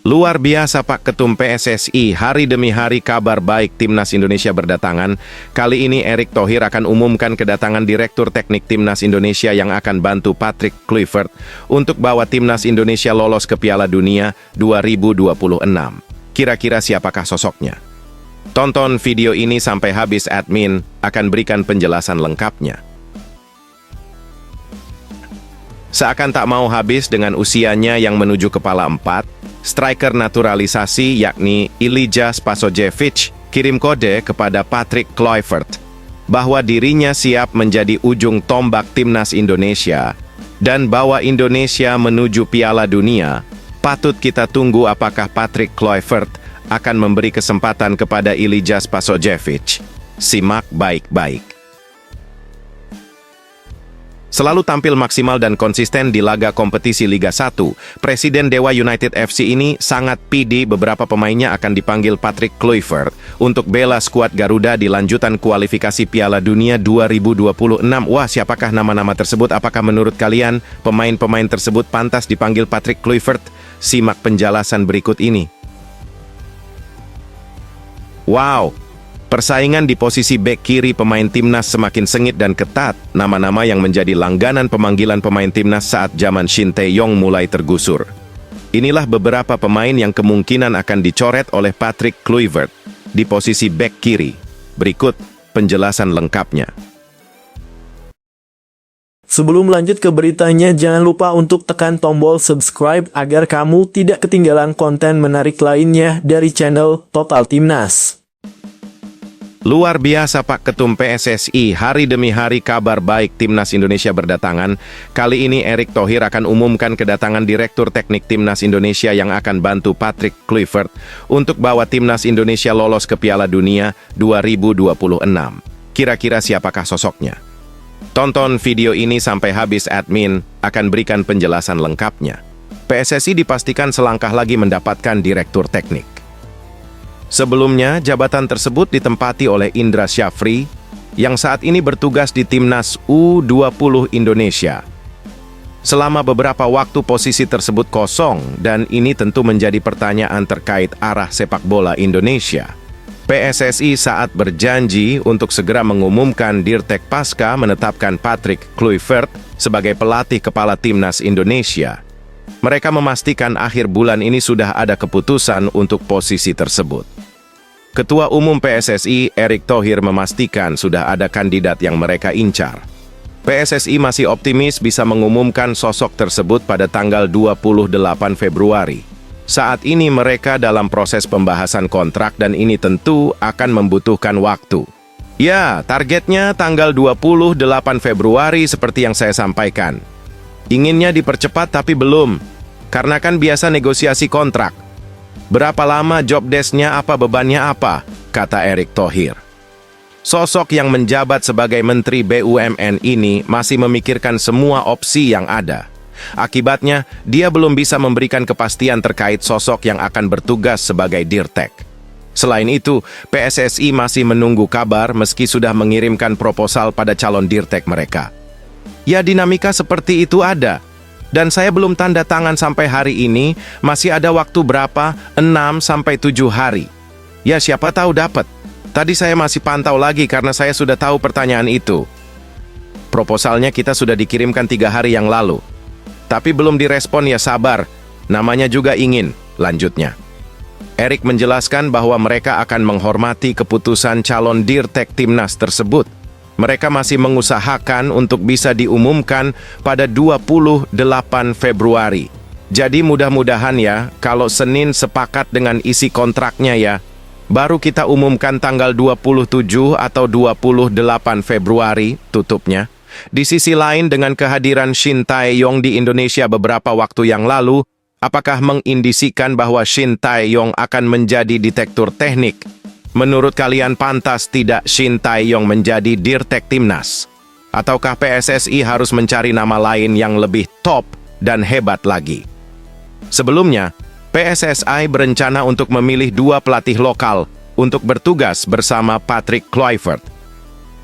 Luar biasa Pak Ketum PSSI, hari demi hari kabar baik Timnas Indonesia berdatangan. Kali ini Erick Thohir akan umumkan kedatangan Direktur Teknik Timnas Indonesia yang akan bantu Patrick Kluivert untuk bawa Timnas Indonesia lolos ke Piala Dunia 2026. Kira-kira siapakah sosoknya? Tonton video ini sampai habis, admin akan berikan penjelasan lengkapnya. Seakan tak mau habis dengan usianya yang menuju kepala 4, striker naturalisasi yakni Ilija Spasojevic kirim kode kepada Patrick Kluivert bahwa dirinya siap menjadi ujung tombak Timnas Indonesia dan bawa Indonesia menuju Piala Dunia. Patut kita tunggu apakah Patrick Kluivert akan memberi kesempatan kepada Ilija Spasojevic. Simak baik-baik. Selalu tampil maksimal dan konsisten di laga kompetisi Liga 1, Presiden Dewa United FC ini sangat pede beberapa pemainnya akan dipanggil Patrick Kluivert untuk bela skuad Garuda di lanjutan kualifikasi Piala Dunia 2026. Wah, siapakah nama-nama tersebut? Apakah menurut kalian pemain-pemain tersebut pantas dipanggil Patrick Kluivert? Simak penjelasan berikut ini. Wow! Persaingan di posisi bek kiri pemain Timnas semakin sengit dan ketat. Nama-nama yang menjadi langganan pemanggilan pemain Timnas saat zaman Shin Tae-yong mulai tergusur. Inilah beberapa pemain yang kemungkinan akan dicoret oleh Patrick Kluivert di posisi bek kiri. Berikut penjelasan lengkapnya. Sebelum lanjut ke beritanya, jangan lupa untuk tekan tombol subscribe agar kamu tidak ketinggalan konten menarik lainnya dari channel Total Timnas. Luar biasa Pak Ketum PSSI, hari demi hari kabar baik Timnas Indonesia berdatangan. Kali ini Erick Thohir akan umumkan kedatangan Direktur Teknik Timnas Indonesia yang akan bantu Patrick Kluivert untuk bawa Timnas Indonesia lolos ke Piala Dunia 2026. Kira-kira siapakah sosoknya? Tonton video ini sampai habis, admin akan berikan penjelasan lengkapnya. PSSI dipastikan selangkah lagi mendapatkan Direktur Teknik. Sebelumnya, jabatan tersebut ditempati oleh Indra Syafri, yang saat ini bertugas di Timnas U20 Indonesia. Selama beberapa waktu posisi tersebut kosong, dan ini tentu menjadi pertanyaan terkait arah sepak bola Indonesia. PSSI saat berjanji untuk segera mengumumkan Dirtek pasca menetapkan Patrick Kluivert sebagai pelatih kepala Timnas Indonesia. Mereka memastikan akhir bulan ini sudah ada keputusan untuk posisi tersebut. Ketua Umum PSSI, Erick Thohir, memastikan sudah ada kandidat yang mereka incar. PSSI masih optimis bisa mengumumkan sosok tersebut pada tanggal 28 Februari. Saat ini mereka dalam proses pembahasan kontrak dan ini tentu akan membutuhkan waktu. Ya, targetnya tanggal 28 Februari seperti yang saya sampaikan. Inginnya dipercepat tapi belum, karena kan biasa negosiasi kontrak. Berapa lama job desk-nya, apa bebannya apa, kata Erick Thohir. Sosok yang menjabat sebagai Menteri BUMN ini masih memikirkan semua opsi yang ada. Akibatnya, dia belum bisa memberikan kepastian terkait sosok yang akan bertugas sebagai Dirtek. Selain itu, PSSI masih menunggu kabar meski sudah mengirimkan proposal pada calon Dirtek mereka. Ya, dinamika seperti itu ada. Dan saya belum tanda tangan sampai hari ini, masih ada waktu berapa? 6-7 hari. Ya, siapa tahu dapat. Tadi saya masih pantau lagi karena saya sudah tahu pertanyaan itu. Proposalnya kita sudah dikirimkan 3 hari yang lalu. Tapi belum direspon, ya sabar. Namanya juga ingin, lanjutnya. Erick menjelaskan bahwa mereka akan menghormati keputusan calon Dirtek Timnas tersebut. Mereka masih mengusahakan untuk bisa diumumkan pada 28 Februari. Jadi mudah-mudahan ya, kalau Senin sepakat dengan isi kontraknya ya, baru kita umumkan tanggal 27 atau 28 Februari tutupnya. Di sisi lain, dengan kehadiran Shin Tae-yong di Indonesia beberapa waktu yang lalu, apakah mengindisikan bahwa Shin Tae-yong akan menjadi direktur teknik? Menurut kalian pantas tidak Shin Tae-yong menjadi Dirtek Timnas? Ataukah PSSI harus mencari nama lain yang lebih top dan hebat lagi? Sebelumnya, PSSI berencana untuk memilih 2 pelatih lokal untuk bertugas bersama Patrick Kluivert.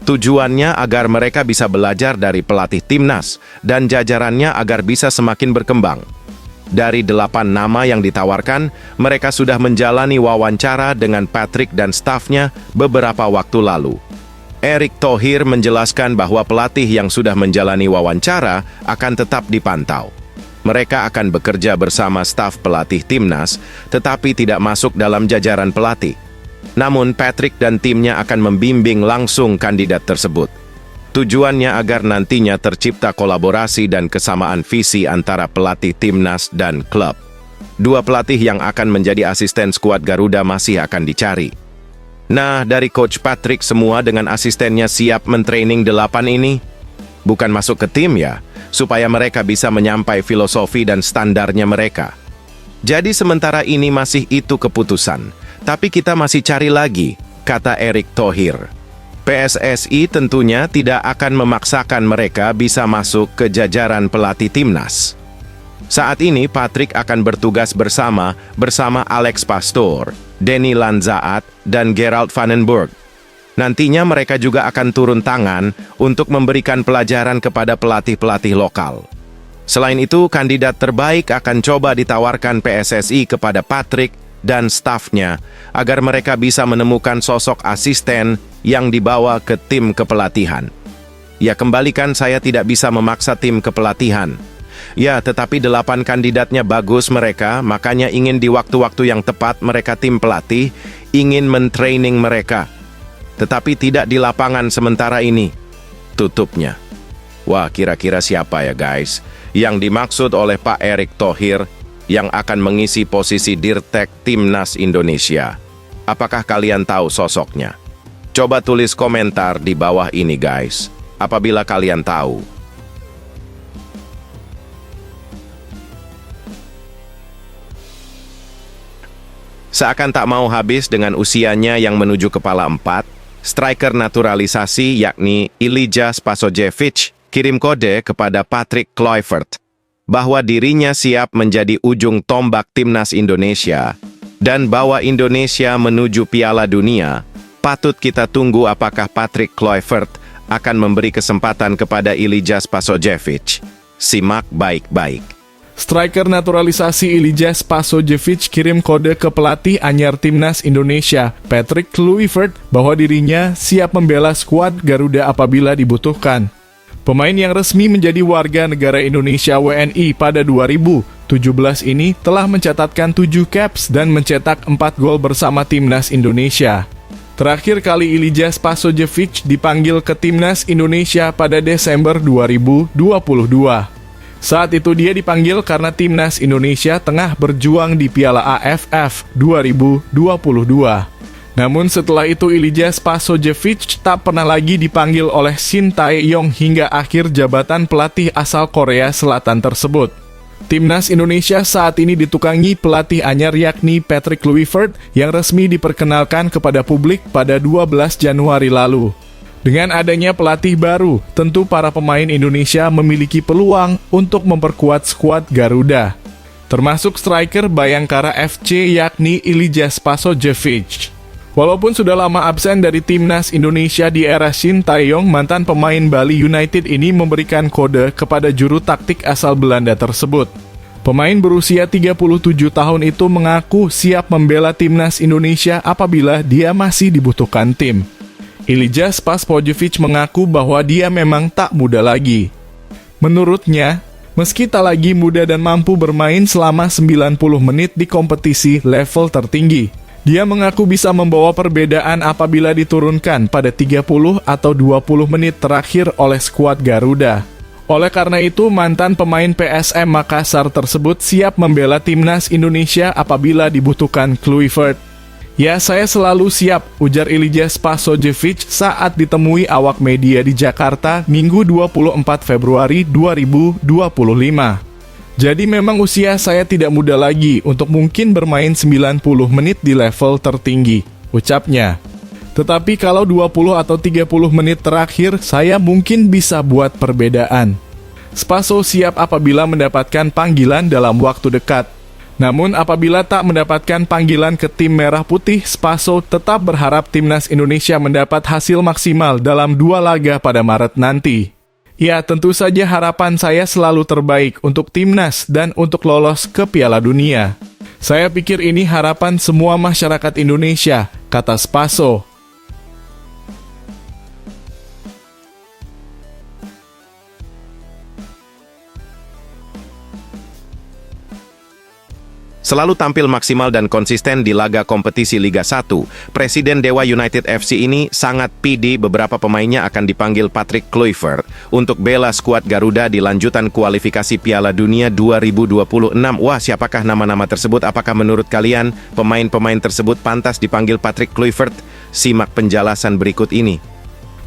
Tujuannya agar mereka bisa belajar dari pelatih Timnas dan jajarannya agar bisa semakin berkembang. Dari 8 nama yang ditawarkan, mereka sudah menjalani wawancara dengan Patrick dan stafnya beberapa waktu lalu. Erick Thohir menjelaskan bahwa pelatih yang sudah menjalani wawancara akan tetap dipantau. Mereka akan bekerja bersama staf pelatih timnas, tetapi tidak masuk dalam jajaran pelatih. Namun Patrick dan timnya akan membimbing langsung kandidat tersebut. Tujuannya agar nantinya tercipta kolaborasi dan kesamaan visi antara pelatih timnas dan klub. 2 pelatih yang akan menjadi asisten skuad Garuda masih akan dicari. Nah, dari Coach Patrick semua dengan asistennya siap mentraining 8 ini? Bukan masuk ke tim ya, supaya mereka bisa menyampai filosofi dan standarnya mereka. Jadi sementara ini masih itu keputusan, tapi kita masih cari lagi, kata Erick Thohir. PSSI tentunya tidak akan memaksakan mereka bisa masuk ke jajaran pelatih timnas. Saat ini Patrick akan bertugas bersama Alex Pastoor, Denny Lanzaat, dan Gerald Vandenberg. Nantinya mereka juga akan turun tangan untuk memberikan pelajaran kepada pelatih-pelatih lokal. Selain itu, kandidat terbaik akan coba ditawarkan PSSI kepada Patrick dan stafnya agar mereka bisa menemukan sosok asisten yang dibawa ke tim kepelatihan. Ya, kembalikan saya tidak bisa memaksa tim kepelatihan. Ya, tetapi 8 kandidatnya bagus mereka, makanya ingin di waktu-waktu yang tepat mereka tim pelatih, ingin mentraining mereka. Tetapi tidak di lapangan sementara ini. Tutupnya. Wah, kira-kira siapa ya guys? Yang dimaksud oleh Pak Erick Thohir yang akan mengisi posisi Dirtek Timnas Indonesia. Apakah kalian tahu sosoknya? Coba tulis komentar di bawah ini guys, apabila kalian tahu. Seakan tak mau habis dengan usianya yang menuju kepala 4, striker naturalisasi yakni Ilija Spasojevic kirim kode kepada Patrick Kluivert bahwa dirinya siap menjadi ujung tombak timnas Indonesia dan bawa Indonesia menuju Piala Dunia. Patut kita tunggu apakah Patrick Kluivert akan memberi kesempatan kepada Ilija Spasojevic. Simak baik-baik. Striker naturalisasi Ilija Spasojevic kirim kode ke pelatih anyar timnas Indonesia, Patrick Kluivert, bahwa dirinya siap membela skuad Garuda apabila dibutuhkan. Pemain yang resmi menjadi warga negara Indonesia WNI pada 2017 ini telah mencatatkan 7 caps dan mencetak 4 gol bersama timnas Indonesia. Terakhir kali Ilija Spasojevic dipanggil ke timnas Indonesia pada Desember 2022. Saat itu dia dipanggil karena timnas Indonesia tengah berjuang di Piala AFF 2022. Namun setelah itu Ilija Spasojevic tak pernah lagi dipanggil oleh Shin Tae-yong hingga akhir jabatan pelatih asal Korea Selatan tersebut. Timnas Indonesia saat ini ditukangi pelatih anyar yakni Patrick Kluivert yang resmi diperkenalkan kepada publik pada 12 Januari lalu. Dengan adanya pelatih baru, tentu para pemain Indonesia memiliki peluang untuk memperkuat skuad Garuda, termasuk striker Bayangkara FC yakni Ilija Spasojevic. Walaupun sudah lama absen dari timnas Indonesia di era Shin Tae-yong, mantan pemain Bali United ini memberikan kode kepada juru taktik asal Belanda tersebut. Pemain berusia 37 tahun itu mengaku siap membela timnas Indonesia apabila dia masih dibutuhkan tim. Ilija Spasojevic mengaku bahwa dia memang tak muda lagi. Menurutnya, meski tak lagi muda dan mampu bermain selama 90 menit di kompetisi level tertinggi, dia mengaku bisa membawa perbedaan apabila diturunkan pada 30 atau 20 menit terakhir oleh skuad Garuda. Oleh karena itu, mantan pemain PSM Makassar tersebut siap membela timnas Indonesia apabila dibutuhkan Kluivert. Ya, saya selalu siap, ujar Ilija Spasojevic saat ditemui awak media di Jakarta Minggu 24 Februari 2025. Jadi memang usia saya tidak muda lagi untuk mungkin bermain 90 menit di level tertinggi, ucapnya. Tetapi kalau 20 atau 30 menit terakhir, saya mungkin bisa buat perbedaan. Spaso siap apabila mendapatkan panggilan dalam waktu dekat. Namun apabila tak mendapatkan panggilan ke tim Merah Putih, Spaso tetap berharap timnas Indonesia mendapat hasil maksimal dalam 2 laga pada Maret nanti. Ya, tentu saja harapan saya selalu terbaik untuk timnas dan untuk lolos ke Piala Dunia. Saya pikir ini harapan semua masyarakat Indonesia, kata Spaso. Selalu tampil maksimal dan konsisten di laga kompetisi Liga 1, Presiden Dewa United FC ini sangat pede beberapa pemainnya akan dipanggil Patrick Kluivert untuk bela skuad Garuda di lanjutan kualifikasi Piala Dunia 2026. Wah, siapakah nama-nama tersebut? Apakah menurut kalian pemain-pemain tersebut pantas dipanggil Patrick Kluivert? Simak penjelasan berikut ini.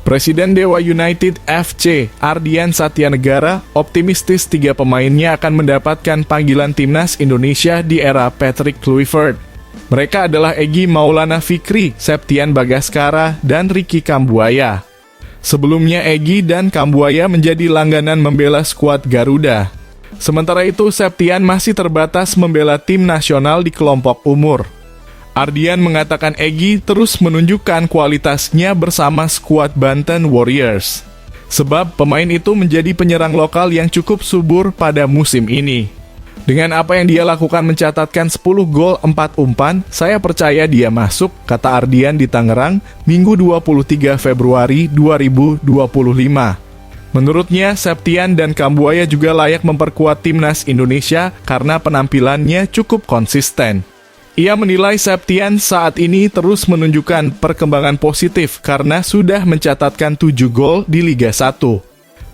Presiden Dewa United FC, Ardian Satyanegara, optimistis 3 pemainnya akan mendapatkan panggilan timnas Indonesia di era Patrick Kluivert. Mereka adalah Egy Maulana Fikri, Septian Bagaskara, dan Ricky Kambuaya. Sebelumnya Egy dan Kambuaya menjadi langganan membela skuad Garuda. Sementara itu Septian masih terbatas membela tim nasional di kelompok umur. Ardian mengatakan Egy terus menunjukkan kualitasnya bersama skuad Banten Warriors. Sebab pemain itu menjadi penyerang lokal yang cukup subur pada musim ini. Dengan apa yang dia lakukan mencatatkan 10 gol 4 umpan, saya percaya dia masuk, kata Ardian di Tangerang, Minggu 23 Februari 2025. Menurutnya, Septian dan Kambuaya juga layak memperkuat timnas Indonesia karena penampilannya cukup konsisten. Ia menilai Septian saat ini terus menunjukkan perkembangan positif karena sudah mencatatkan 7 gol di Liga 1.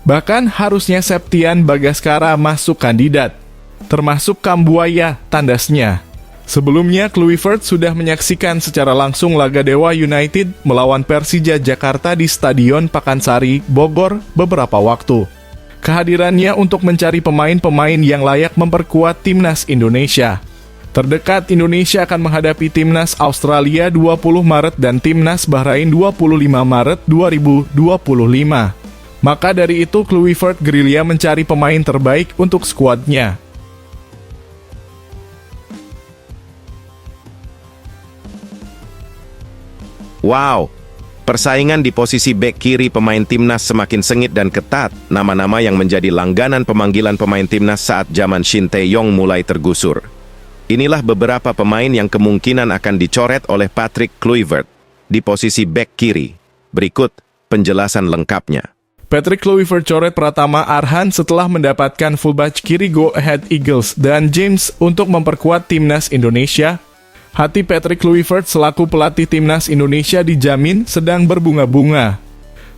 Bahkan harusnya Septian Bagaskara masuk kandidat, termasuk Kambuaya, tandasnya. Sebelumnya, Kluivert sudah menyaksikan secara langsung laga Dewa United melawan Persija Jakarta di Stadion Pakansari, Bogor beberapa waktu. Kehadirannya untuk mencari pemain-pemain yang layak memperkuat timnas Indonesia. Terdekat Indonesia akan menghadapi timnas Australia 20 Maret dan timnas Bahrain 25 Maret 2025. Maka dari itu Kluivert gerilya mencari pemain terbaik untuk skuadnya. Wow, persaingan di posisi bek kiri pemain timnas semakin sengit dan ketat. Nama-nama yang menjadi langganan pemanggilan pemain timnas saat zaman Shin Tae-yong mulai tergusur. Inilah beberapa pemain yang kemungkinan akan dicoret oleh Patrick Kluivert di posisi bek kiri. Berikut penjelasan lengkapnya. Patrick Kluivert coret Pratama Arhan setelah mendapatkan fullback kiri Go Ahead Eagles dan James untuk memperkuat timnas Indonesia. Hati Patrick Kluivert selaku pelatih timnas Indonesia dijamin sedang berbunga-bunga.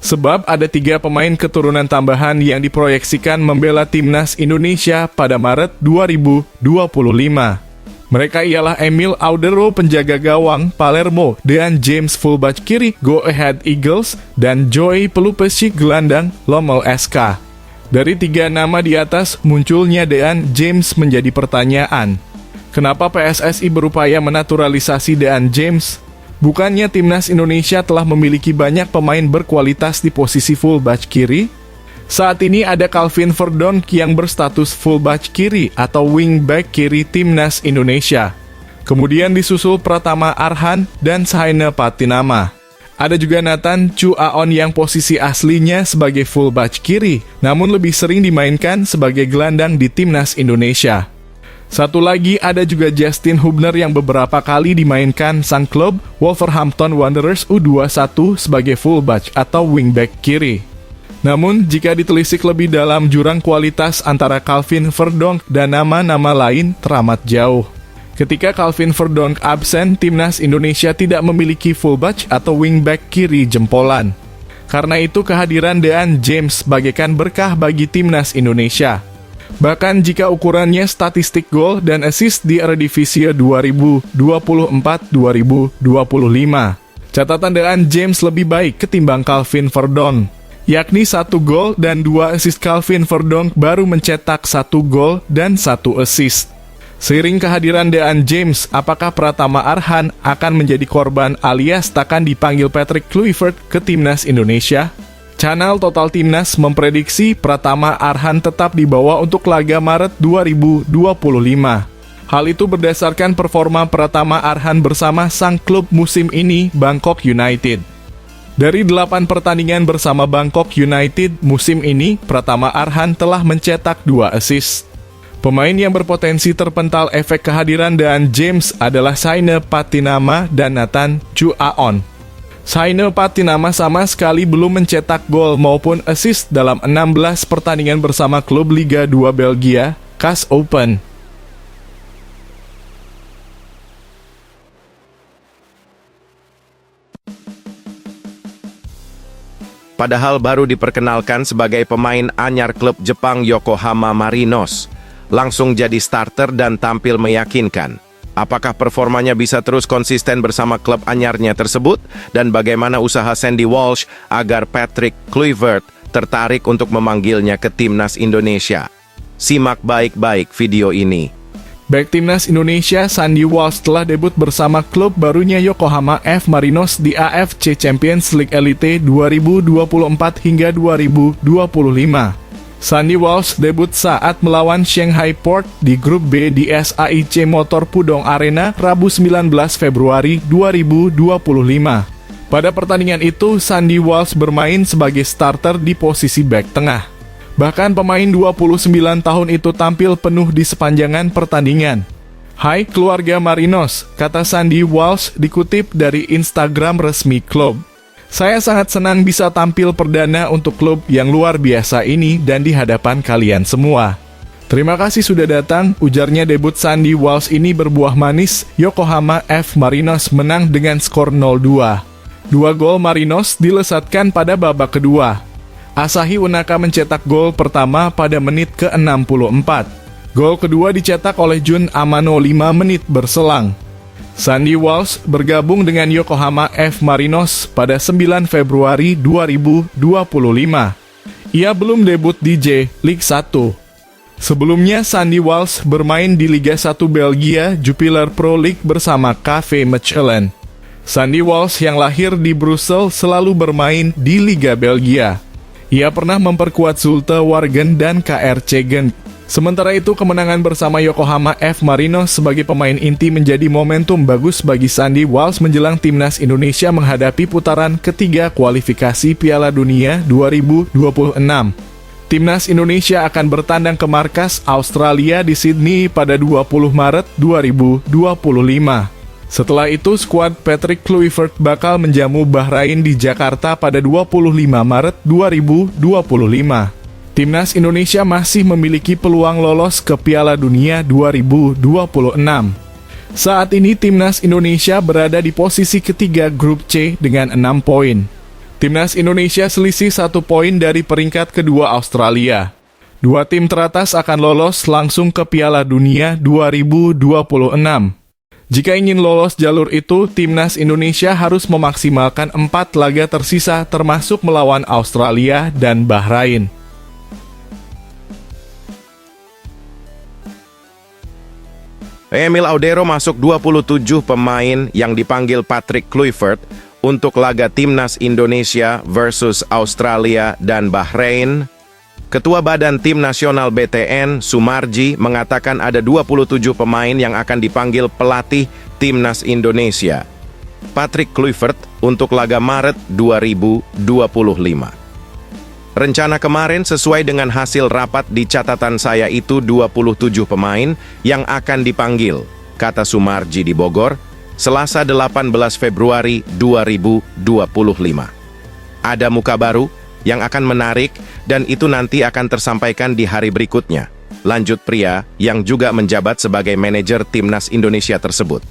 Sebab ada 3 pemain keturunan tambahan yang diproyeksikan membela timnas Indonesia pada Maret 2025. Mereka ialah Emil Audero penjaga gawang Palermo dan James fullback kiri Go Ahead Eagles dan Joey Pelupesi gelandang Lommel SK. Dari 3 nama di atas munculnya Dean James menjadi pertanyaan. Kenapa PSSI berupaya menaturalisasi Dean James? Bukannya timnas Indonesia telah memiliki banyak pemain berkualitas di posisi fullback kiri? Saat ini ada Calvin Verdonk yang berstatus fullback kiri atau wingback kiri timnas Indonesia. Kemudian disusul Pratama Arhan dan Saina Patinama. Ada juga Nathan Chu Aon yang posisi aslinya sebagai fullback kiri, namun lebih sering dimainkan sebagai gelandang di timnas Indonesia. Satu lagi ada juga Justin Hubner yang beberapa kali dimainkan sang klub Wolverhampton Wanderers U21 sebagai fullback atau wingback kiri. Namun, jika ditelisik lebih dalam jurang kualitas antara Calvin Verdonk dan nama-nama lain teramat jauh. Ketika Calvin Verdonk absen, timnas Indonesia tidak memiliki fullback atau wingback kiri jempolan. Karena itu kehadiran Dean James bagaikan berkah bagi timnas Indonesia. Bahkan jika ukurannya statistik gol dan assist di Eredivisie 2024-2025, catatan Dean James lebih baik ketimbang Calvin Verdonk. Yakni 1 gol dan 2 assist. Calvin Verdonk baru mencetak 1 gol dan 1 assist. Seiring kehadiran Dean James, apakah Pratama Arhan akan menjadi korban alias takkan dipanggil Patrick Kluivert ke timnas Indonesia? Channel Total Timnas memprediksi Pratama Arhan tetap dibawa untuk laga Maret 2025. Hal itu berdasarkan performa Pratama Arhan bersama sang klub musim ini, Bangkok United. Dari 8 pertandingan bersama Bangkok United musim ini, Pratama Arhan telah mencetak 2 assist. Pemain yang berpotensi terpental efek kehadiran dan James adalah Saine Patinama dan Nathan Chuaon. Saine Patinama sama sekali belum mencetak gol maupun assist dalam 16 pertandingan bersama klub Liga 2 Belgia, KAS Open. Padahal baru diperkenalkan sebagai pemain anyar klub Jepang Yokohama Marinos, langsung jadi starter dan tampil meyakinkan. Apakah performanya bisa terus konsisten bersama klub anyarnya tersebut? Dan bagaimana usaha Sandy Walsh agar Patrick Kluivert tertarik untuk memanggilnya ke timnas Indonesia? Simak baik-baik video ini. Bek timnas Indonesia Sandy Walsh telah debut bersama klub barunya Yokohama F. Marinos di AFC Champions League Elite 2024 hingga 2025. Sandy Walsh debut saat melawan Shanghai Port di grup B di SAIC Motor Pudong Arena Rabu 19 Februari 2025. Pada pertandingan itu, Sandy Walsh bermain sebagai starter di posisi bek tengah. Bahkan pemain 29 tahun itu tampil penuh di sepanjangan pertandingan. "Hai keluarga Marinos," kata Sandy Walsh dikutip dari Instagram resmi klub. "Saya sangat senang bisa tampil perdana untuk klub yang luar biasa ini dan di hadapan kalian semua. Terima kasih sudah datang," ujarnya. Debut Sandy Walsh ini berbuah manis. Yokohama F. Marinos menang dengan skor 0-2. 2 gol Marinos dilesatkan pada babak kedua. Asahi Unaka mencetak gol pertama pada menit ke-64. Gol kedua dicetak oleh Jun Amano 5 menit berselang. Sandy Walsh bergabung dengan Yokohama F. Marinos pada 9 Februari 2025. Ia belum debut di J-League 1. Sebelumnya, Sandy Walsh bermain di Liga 1 Belgia Jupiler Pro League bersama KV Mechelen. Sandy Walsh yang lahir di Brussel selalu bermain di Liga Belgia. Ia pernah memperkuat Zulte Waregem dan KRC Genk. Sementara itu, kemenangan bersama Yokohama F. Marinos sebagai pemain inti menjadi momentum bagus bagi Sandy Walsh menjelang timnas Indonesia menghadapi putaran ketiga kualifikasi Piala Dunia 2026. Timnas Indonesia akan bertandang ke markas Australia di Sydney pada 20 Maret 2025. Setelah itu, skuad Patrick Kluivert bakal menjamu Bahrain di Jakarta pada 25 Maret 2025. Timnas Indonesia masih memiliki peluang lolos ke Piala Dunia 2026. Saat ini Timnas Indonesia berada di posisi ketiga grup C dengan 6 poin. Timnas Indonesia selisih 1 poin dari peringkat kedua Australia. 2 tim teratas akan lolos langsung ke Piala Dunia 2026. Jika ingin lolos jalur itu, Timnas Indonesia harus memaksimalkan 4 laga tersisa termasuk melawan Australia dan Bahrain. Emil Audero masuk 27 pemain yang dipanggil Patrick Kluivert untuk laga Timnas Indonesia versus Australia dan Bahrain. Ketua Badan Tim Nasional BTN, Sumarji, mengatakan ada 27 pemain yang akan dipanggil pelatih Timnas Indonesia. Patrick Kluivert untuk laga Maret 2025. Rencana kemarin sesuai dengan hasil rapat di catatan saya itu 27 pemain yang akan dipanggil, kata Sumarji di Bogor, Selasa 18 Februari 2025. Ada muka baru yang akan menarik dan itu nanti akan tersampaikan di hari berikutnya, lanjut pria yang juga menjabat sebagai manajer Timnas Indonesia tersebut.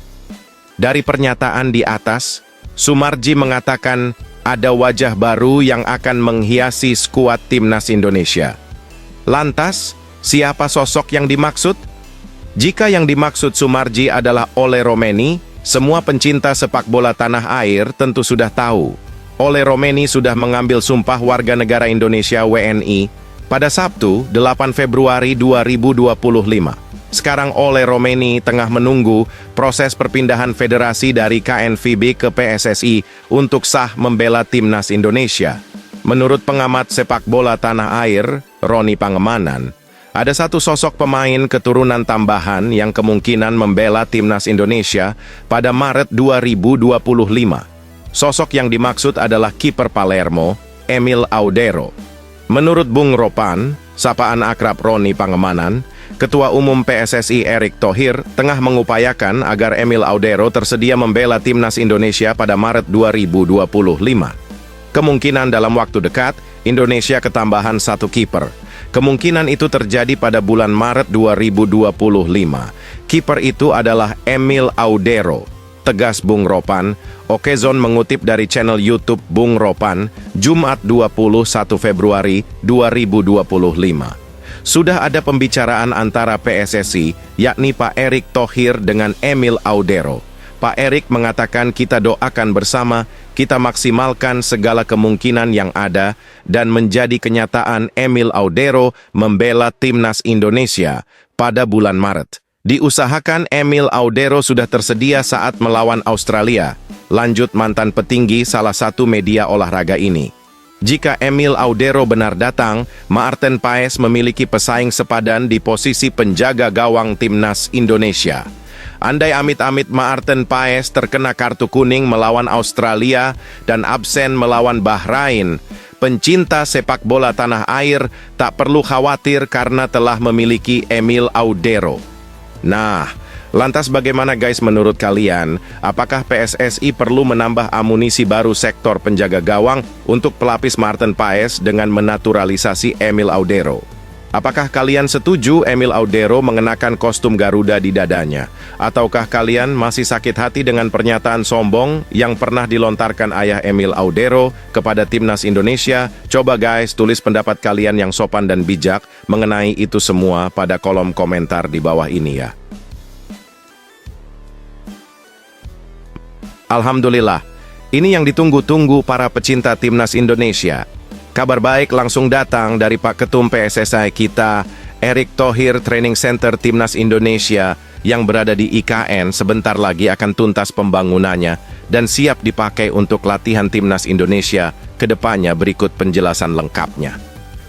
Dari pernyataan di atas, Sumarji mengatakan ada wajah baru yang akan menghiasi skuad Timnas Indonesia. Lantas, siapa sosok yang dimaksud? Jika yang dimaksud Sumarji adalah Ole Romeni, semua pencinta sepak bola tanah air tentu sudah tahu. Ole Romeni sudah mengambil sumpah warga negara Indonesia WNI pada Sabtu 8 Februari 2025. Sekarang Ole Romeni tengah menunggu proses perpindahan federasi dari KNVB ke PSSI untuk sah membela Timnas Indonesia. Menurut pengamat sepak bola tanah air, Roni Pangemanan, ada satu sosok pemain keturunan tambahan yang kemungkinan membela Timnas Indonesia pada Maret 2025. Sosok yang dimaksud adalah kiper Palermo, Emil Audero. Menurut Bung Ropan, sapaan akrab Roni Pangemanan, Ketua Umum PSSI Erick Thohir tengah mengupayakan agar Emil Audero tersedia membela timnas Indonesia pada Maret 2025. Kemungkinan dalam waktu dekat, Indonesia ketambahan satu kiper. Kemungkinan itu terjadi pada bulan Maret 2025. Kiper itu adalah Emil Audero, tegas Bung Ropan. Okezon mengutip dari channel YouTube Bung Ropan, Jumat 21 Februari 2025. Sudah ada pembicaraan antara PSSI, yakni Pak Erick Thohir dengan Emil Audero. Pak Erick mengatakan kita doakan bersama, kita maksimalkan segala kemungkinan yang ada, dan menjadi kenyataan Emil Audero membela timnas Indonesia pada bulan Maret. Diusahakan Emil Audero sudah tersedia saat melawan Australia. Lanjut mantan petinggi salah satu media olahraga ini. Jika Emil Audero benar datang, Maarten Paes memiliki pesaing sepadan di posisi penjaga gawang timnas Indonesia. Andai amit-amit Maarten Paes terkena kartu kuning melawan Australia dan absen melawan Bahrain, pencinta sepak bola tanah air tak perlu khawatir karena telah memiliki Emil Audero. Nah, lantas bagaimana guys menurut kalian? Apakah PSSI perlu menambah amunisi baru sektor penjaga gawang untuk pelapis Maarten Paes dengan menaturalisasi Emil Audero? Apakah kalian setuju Emil Audero mengenakan kostum Garuda di dadanya? Ataukah kalian masih sakit hati dengan pernyataan sombong yang pernah dilontarkan ayah Emil Audero kepada timnas Indonesia? Coba guys, tulis pendapat kalian yang sopan dan bijak mengenai itu semua pada kolom komentar di bawah ini ya. Alhamdulillah, ini yang ditunggu-tunggu para pecinta timnas Indonesia. Kabar baik langsung datang dari Pak Ketum PSSI kita, Erick Thohir. Training Center Timnas Indonesia yang berada di IKN sebentar lagi akan tuntas pembangunannya dan siap dipakai untuk latihan Timnas Indonesia. Kedepannya berikut penjelasan lengkapnya.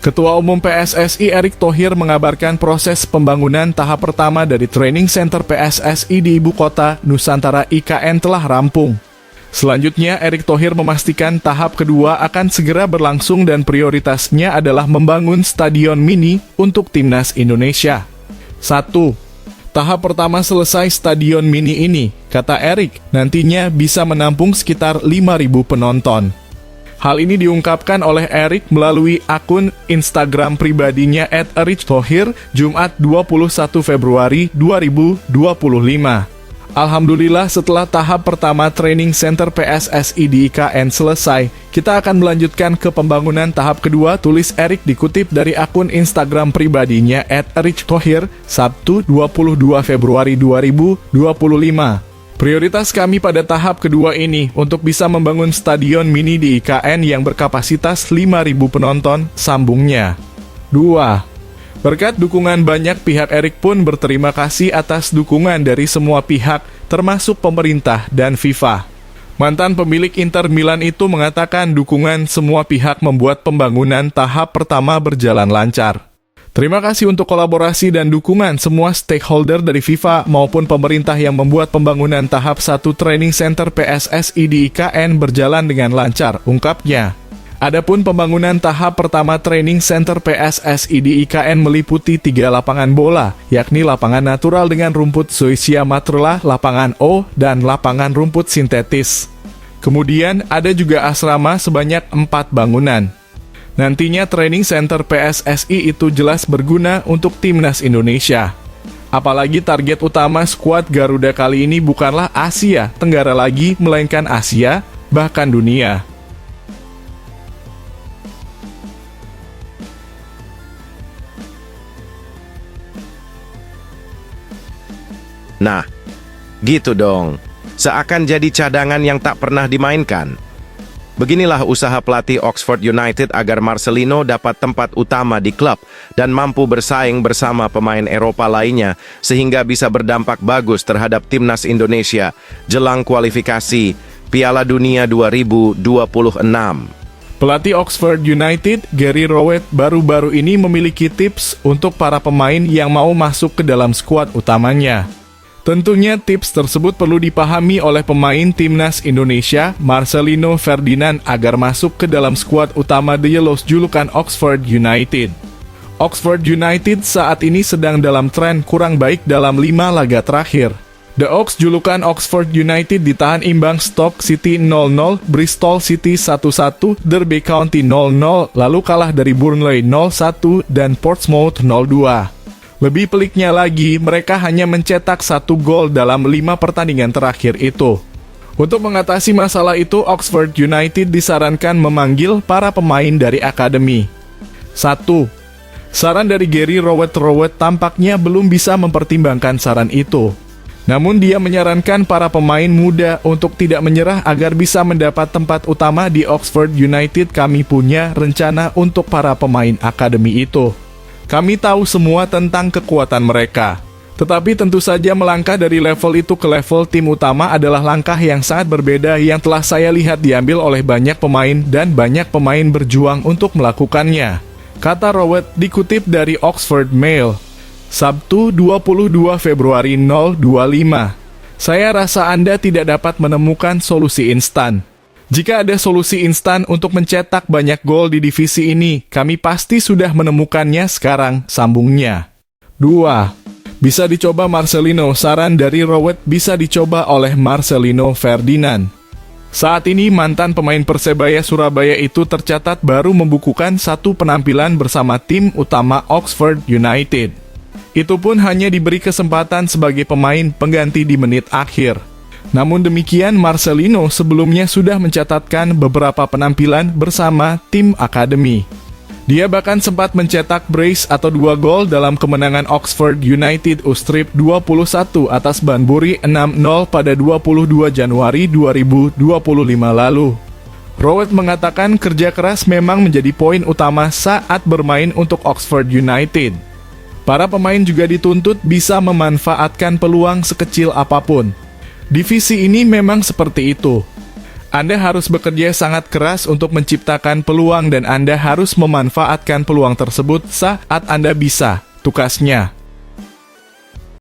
Ketua Umum PSSI Erick Thohir mengabarkan proses pembangunan tahap pertama dari Training Center PSSI di Ibu Kota Nusantara IKN telah rampung. Selanjutnya, Erick Thohir memastikan tahap kedua akan segera berlangsung dan prioritasnya adalah membangun stadion mini untuk Timnas Indonesia. 1. Tahap pertama selesai stadion mini ini, kata Erick, nantinya bisa menampung sekitar 5.000 penonton. Hal ini diungkapkan oleh Erick melalui akun Instagram pribadinya @erichthohir, Jumat 21 Februari 2025. Alhamdulillah, setelah tahap pertama Training Center PSSI di IKN selesai, kita akan melanjutkan ke pembangunan tahap kedua, tulis Erick dikutip dari akun Instagram pribadinya @erichthohir, Sabtu 22 Februari 2025. Prioritas kami pada tahap kedua ini untuk bisa membangun stadion mini di IKN yang berkapasitas 5.000 penonton, sambungnya. 2. Berkat dukungan banyak pihak, Erick pun berterima kasih atas dukungan dari semua pihak, termasuk pemerintah dan FIFA. Mantan pemilik Inter Milan itu mengatakan dukungan semua pihak membuat pembangunan tahap pertama berjalan lancar. Terima kasih untuk kolaborasi dan dukungan semua stakeholder dari FIFA maupun pemerintah yang membuat pembangunan tahap 1 Training Center PSSI di IKN berjalan dengan lancar, ungkapnya. Adapun pembangunan tahap pertama Training Center PSSI di IKN meliputi 3 lapangan bola, yakni lapangan natural dengan rumput zoysia matrula, lapangan O, dan lapangan rumput sintetis. Kemudian ada juga asrama sebanyak 4 bangunan. Nantinya Training Center PSSI itu jelas berguna untuk Timnas Indonesia. Apalagi target utama skuad Garuda kali ini bukanlah Asia Tenggara lagi, melainkan Asia, bahkan dunia. Nah, gitu dong. Seakan jadi cadangan yang tak pernah dimainkan. Beginilah usaha pelatih Oxford United agar Marcelino dapat tempat utama di klub dan mampu bersaing bersama pemain Eropa lainnya sehingga bisa berdampak bagus terhadap Timnas Indonesia jelang kualifikasi Piala Dunia 2026. Pelatih Oxford United, Gary Rowett, baru-baru ini memiliki tips untuk para pemain yang mau masuk ke dalam skuad utamanya. Tentunya tips tersebut perlu dipahami oleh pemain timnas Indonesia, Marcelino Ferdinand, agar masuk ke dalam skuad utama The Yellows julukan Oxford United. Oxford United saat ini sedang dalam tren kurang baik dalam 5 laga terakhir. The Ox julukan Oxford United ditahan imbang Stoke City 0-0, Bristol City 1-1, Derby County 0-0, lalu kalah dari Burnley 0-1 dan Portsmouth 0-2. Lebih peliknya lagi, mereka hanya mencetak 1 gol dalam 5 pertandingan terakhir itu. Untuk mengatasi masalah itu, Oxford United disarankan memanggil para pemain dari akademi. 1. Saran dari Gary Rowett tampaknya belum bisa mempertimbangkan saran itu. Namun dia menyarankan para pemain muda untuk tidak menyerah agar bisa mendapat tempat utama di Oxford United. Kami punya rencana untuk para pemain akademi itu. Kami tahu semua tentang kekuatan mereka. Tetapi tentu saja melangkah dari level itu ke level tim utama adalah langkah yang sangat berbeda yang telah saya lihat diambil oleh banyak pemain dan banyak pemain berjuang untuk melakukannya, kata Rowett dikutip dari Oxford Mail. Sabtu 22 Februari 025. Saya rasa Anda tidak dapat menemukan solusi instan. Jika ada solusi instan untuk mencetak banyak gol di divisi ini, kami pasti sudah menemukannya sekarang, sambungnya. 2. Bisa dicoba Marcelino. Saran dari Rowett bisa dicoba oleh Marcelino Ferdinand. Saat ini mantan pemain Persebaya Surabaya itu tercatat baru membukukan 1 penampilan bersama tim utama Oxford United. Itu pun hanya diberi kesempatan sebagai pemain pengganti di menit akhir. Namun demikian, Marcelino sebelumnya sudah mencatatkan beberapa penampilan bersama tim akademi. Dia bahkan sempat mencetak brace atau 2 gol dalam kemenangan Oxford United U-Strip 21 atas Banbury 6-0 pada 22 Januari 2025 lalu. Rowett mengatakan kerja keras memang menjadi poin utama saat bermain untuk Oxford United. Para pemain juga dituntut bisa memanfaatkan peluang sekecil apapun. Divisi ini memang seperti itu. Anda harus bekerja sangat keras untuk menciptakan peluang dan Anda harus memanfaatkan peluang tersebut saat Anda bisa, tukasnya.